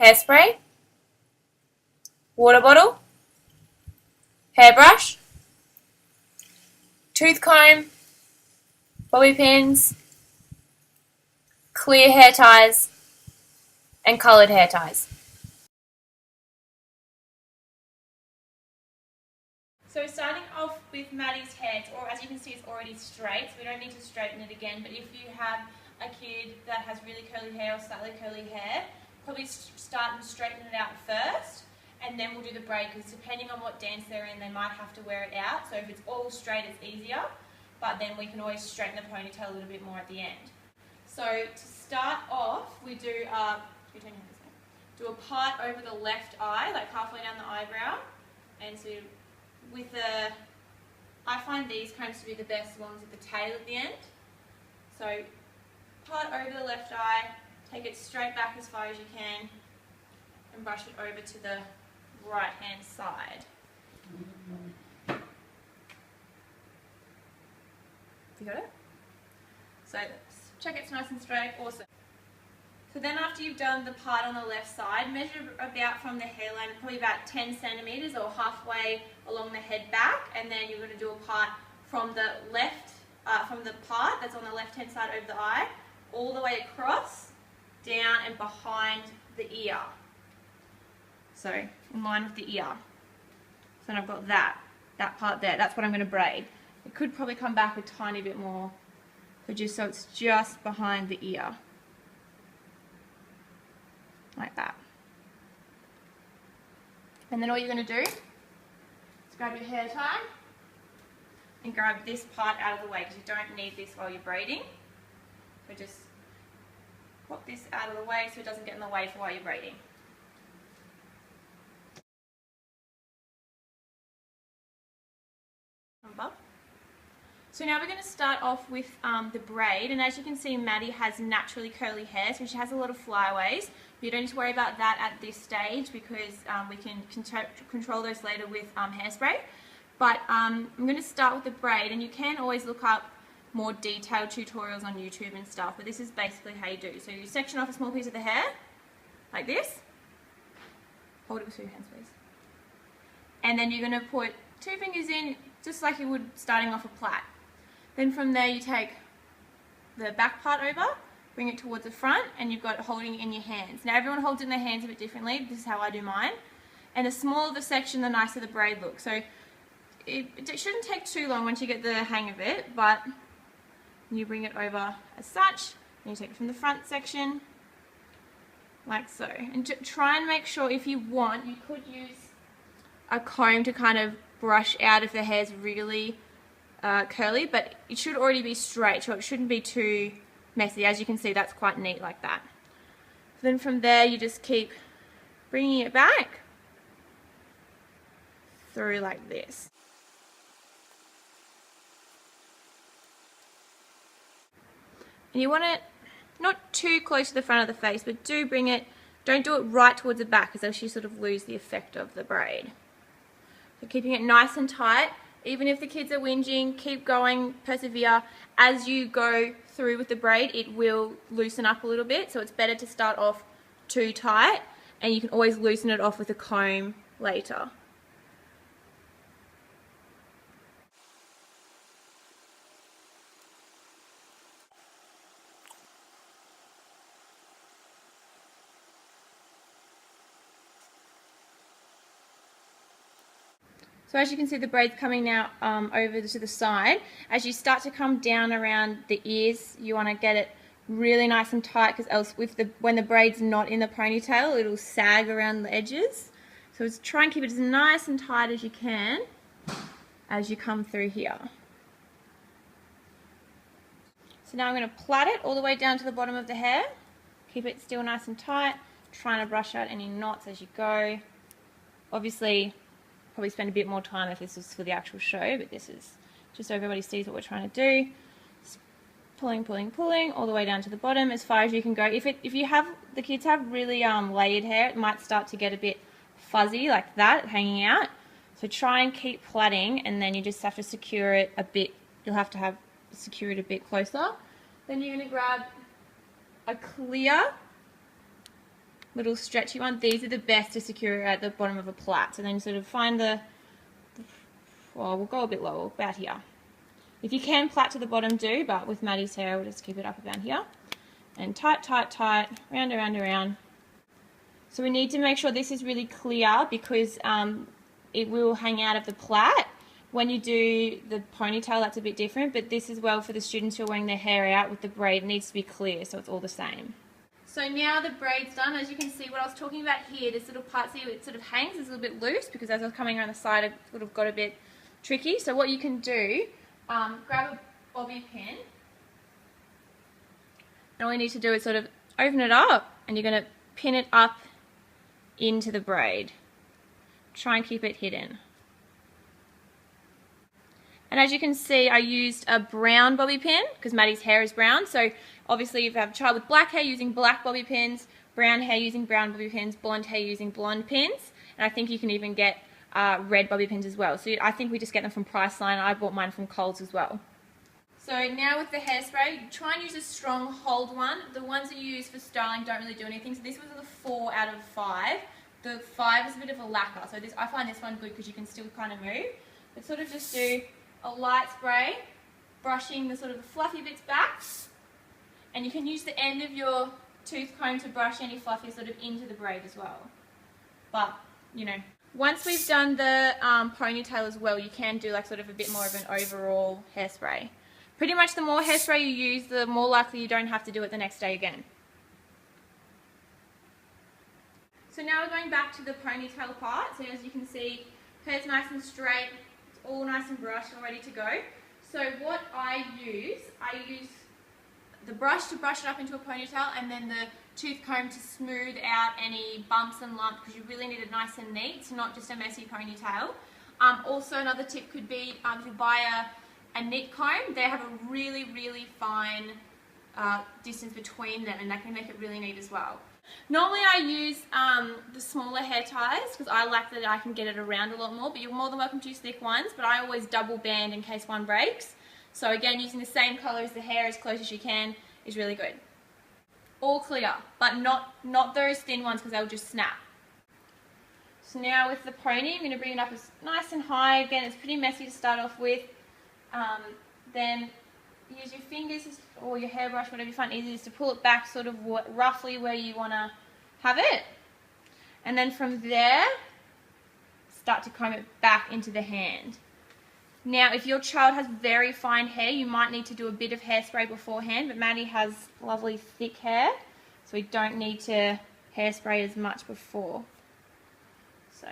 hairspray, water bottle, hairbrush, tooth comb, bobby pins, clear hair ties, and coloured hair ties. So starting off with Maddie's hair, or as you can see, it's already straight, so we don't need to straighten it again. But if you have a kid that has really curly hair or slightly curly hair, probably start and straighten it out first, and then we'll do the braid, because depending on what dance they're in, they might have to wear it out. So if it's all straight, it's easier, but then we can always straighten the ponytail a little bit more at the end. So to start off, we do a part over the left eye, like halfway down the eyebrow, and so I find these combs to be the best ones with the tail at the end. So part over the left eye, take it straight back as far as you can, and brush it over to the right hand side. You got it? So check it's nice and straight, awesome. So then after you've done the part on the left side, measure about from the hairline, probably about 10 centimetres or halfway along the head back, and then you're going to do a part from the left, from the part that's on the left hand side over the eye, all the way across, down and behind the ear. So in line with the ear. So then I've got that part there, that's what I'm going to braid. It could probably come back a tiny bit more, but just so it's just behind the ear. Like that. And then all you're going to do is grab your hair tie and grab this part out of the way, because you don't need this while you're braiding. So just pop this out of the way so it doesn't get in the way for while you're braiding. So now we're going to start off with the braid, and as you can see, Maddie has naturally curly hair, so she has a lot of flyaways. But you don't need to worry about that at this stage, because we can control those later with hairspray. But I'm going to start with the braid, and you can always look up more detailed tutorials on YouTube and stuff, but this is basically how you do. So you section off a small piece of the hair, like this. Hold it with 2 hands, please. And then you're going to put 2 fingers in, just like you would starting off a plait. Then from there you take the back part over, bring it towards the front, and you've got it holding it in your hands. Now everyone holds it in their hands a bit differently. This is how I do mine. And the smaller the section, the nicer the braid looks. So it shouldn't take too long once you get the hang of it, but you bring it over as such, and you take it from the front section, like so. And try and make sure, if you want, you could use a comb to kind of brush out if the hair's really curly, but it should already be straight, so it shouldn't be too messy. As you can see, that's quite neat like that. Then from there you just keep bringing it back through like this. And you want it not too close to the front of the face, but don't do it right towards the back, because else you sort of lose the effect of the braid. So keeping it nice and tight. Even if the kids are whinging, keep going, persevere. As you go through with the braid, it will loosen up a little bit, so it's better to start off too tight, and you can always loosen it off with a comb later. So as you can see, the braid's coming now over to the side. As you start to come down around the ears, you want to get it really nice and tight, because else when the braid's not in the ponytail, it'll sag around the edges. So just try and keep it as nice and tight as you can as you come through here. So now I'm going to plait it all the way down to the bottom of the hair. Keep it still nice and tight, trying to brush out any knots as you go. Obviously, probably spend a bit more time if this was for the actual show, but this is just so everybody sees what we're trying to do. Just pulling, pulling, pulling all the way down to the bottom as far as you can go. If the kids have really layered hair, it might start to get a bit fuzzy like that, hanging out. So try and keep plaiting, and then you just have to secure it a bit. You'll have to secure it a bit closer. Then you're going to grab a clear, and you're going to little stretchy one. These are the best to secure at the bottom of a plait. So then sort of find well, we'll go a bit lower, about here. If you can plait to the bottom, do, but with Maddie's hair, we'll just keep it up about here. And tight, tight, tight, round, around, around. So we need to make sure this is really clear because it will hang out of the plait. When you do the ponytail, that's a bit different, but this is well for the students who are wearing their hair out with the braid. It needs to be clear, so it's all the same. So now the braid's done. As you can see, what I was talking about here, this little part, see, it sort of hangs, it's a little bit loose because as I was coming around the side, it would have got a bit tricky. So what you can do, grab a bobby pin, and all you need to do is sort of open it up, and you're going to pin it up into the braid. Try and keep it hidden. And as you can see, I used a brown bobby pin because Maddie's hair is brown. So obviously if you have a child with black hair, using black bobby pins, brown hair using brown bobby pins, blonde hair using blonde pins. And I think you can even get red bobby pins as well. So I think we just get them from Priceline. I bought mine from Coles as well. So now with the hairspray, try and use a strong hold one. The ones that you use for styling don't really do anything. So this was a 4 out of 5. The 5 is a bit of a lacquer. So I find this one good because you can still kind of move. But sort of just do a light spray, brushing the sort of the fluffy bits back, and you can use the end of your tooth comb to brush any fluffy sort of into the braid as well. But, you know, once we've done the ponytail as well, you can do like sort of a bit more of an overall hairspray. Pretty much the more hairspray you use, the more likely you don't have to do it the next day again. So now we're going back to the ponytail part. So as you can see, hair's nice and straight, all nice and brushed and ready to go. So what I use the brush to brush it up into a ponytail, and then the tooth comb to smooth out any bumps and lumps because you really need it nice and neat. It's not just a messy ponytail. Also another tip could be if you buy a knit comb, they have a really, really fine distance between them, and that can make it really neat as well. Normally I use the smaller hair ties because I like that I can get it around a lot more, but you're more than welcome to use thick ones, but I always double band in case one breaks. So again, using the same colour as the hair as close as you can is really good. All clear, but not those thin ones because they'll just snap. So now with the pony, I'm going to bring it up as nice and high. Again, it's pretty messy to start off with. Then use your fingers or your hairbrush, whatever you find easiest, to pull it back sort of roughly where you want to have it. And then from there, start to comb it back into the hand. Now, if your child has very fine hair, you might need to do a bit of hairspray beforehand, but Maddie has lovely thick hair, so we don't need to hairspray as much before. So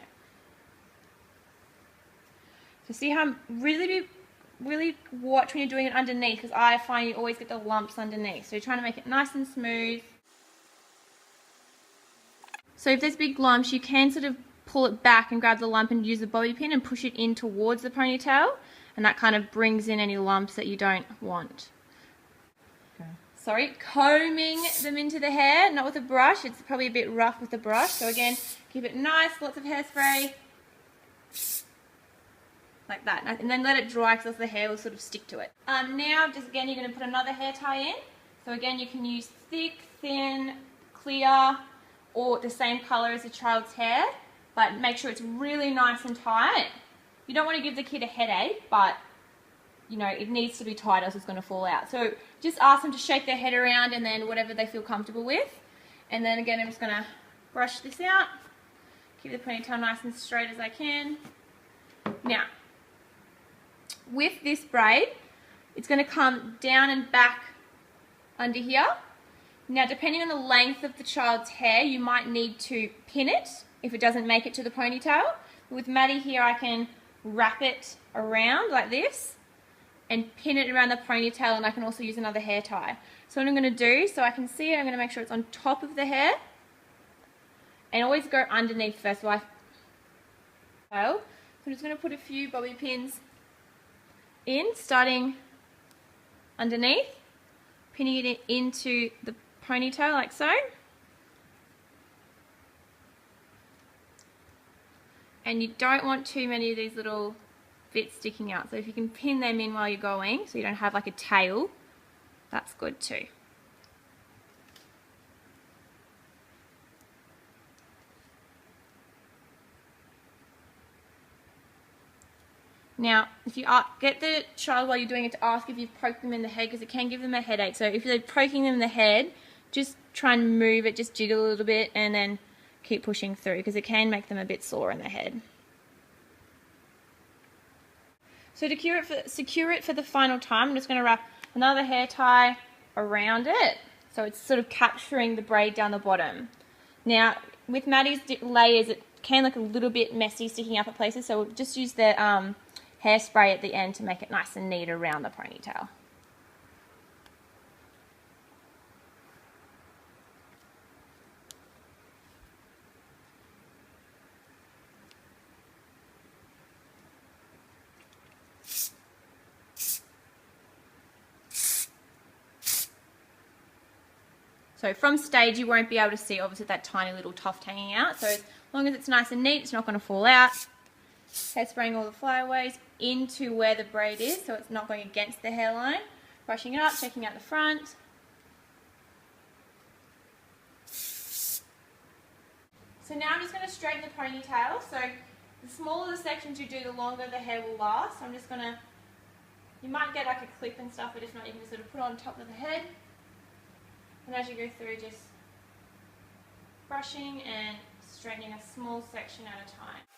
see how I'm really watch when you're doing it underneath, because I find you always get the lumps underneath. So you're trying to make it nice and smooth. So if there's big lumps, you can sort of pull it back and grab the lump and use the bobby pin and push it in towards the ponytail, and that kind of brings in any lumps that you don't want. Okay. Sorry, combing them into the hair, not with a brush. It's probably a bit rough with the brush. So again, keep it nice, lots of hairspray. Like that, and then let it dry because the hair will sort of stick to it. Now, just again, you're going to put another hair tie in. So again, you can use thick, thin, clear, or the same colour as the child's hair, but make sure it's really nice and tight. You don't want to give the kid a headache, but you know, it needs to be tight else it's going to fall out. So just ask them to shake their head around and then whatever they feel comfortable with. And then again, I'm just going to brush this out, keep the ponytail nice and straight as I can. Now, with this braid, it's going to come down and back under here. Now, depending on the length of the child's hair, you might need to pin it if it doesn't make it to the ponytail. With Maddie here, I can wrap it around like this and pin it around the ponytail, and I can also use another hair tie. So what I'm going to do, so I can see it, I'm going to make sure it's on top of the hair, and always go underneath first. So I'm just going to put a few bobby pins in, starting underneath, pinning it into the ponytail like so. And you don't want too many of these little bits sticking out. So if you can pin them in while you're going, so you don't have like a tail, that's good too. Now, if you get the child while you're doing it to ask if you've poked them in the head, because it can give them a headache. So if they're poking them in the head, just try and move it, just jiggle a little bit, and then keep pushing through, because it can make them a bit sore in the head. So to secure it for the final time, I'm just going to wrap another hair tie around it, so it's sort of capturing the braid down the bottom. Now, with Maddie's layers, it can look a little bit messy sticking up at places, so we'll just use the hairspray at the end to make it nice and neat around the ponytail. So from stage you won't be able to see obviously that tiny little tuft hanging out, so as long as it's nice and neat, it's not going to fall out. Hairspraying all the flyaways into where the braid is, so it's not going against the hairline. Brushing it up, checking out the front. So now I'm just going to straighten the ponytail. So the smaller the sections you do, the longer the hair will last. So I'm just going to, you might get like a clip and stuff, but if not, you can just sort of put it on top of the head. And as you go through, just brushing and straightening a small section at a time.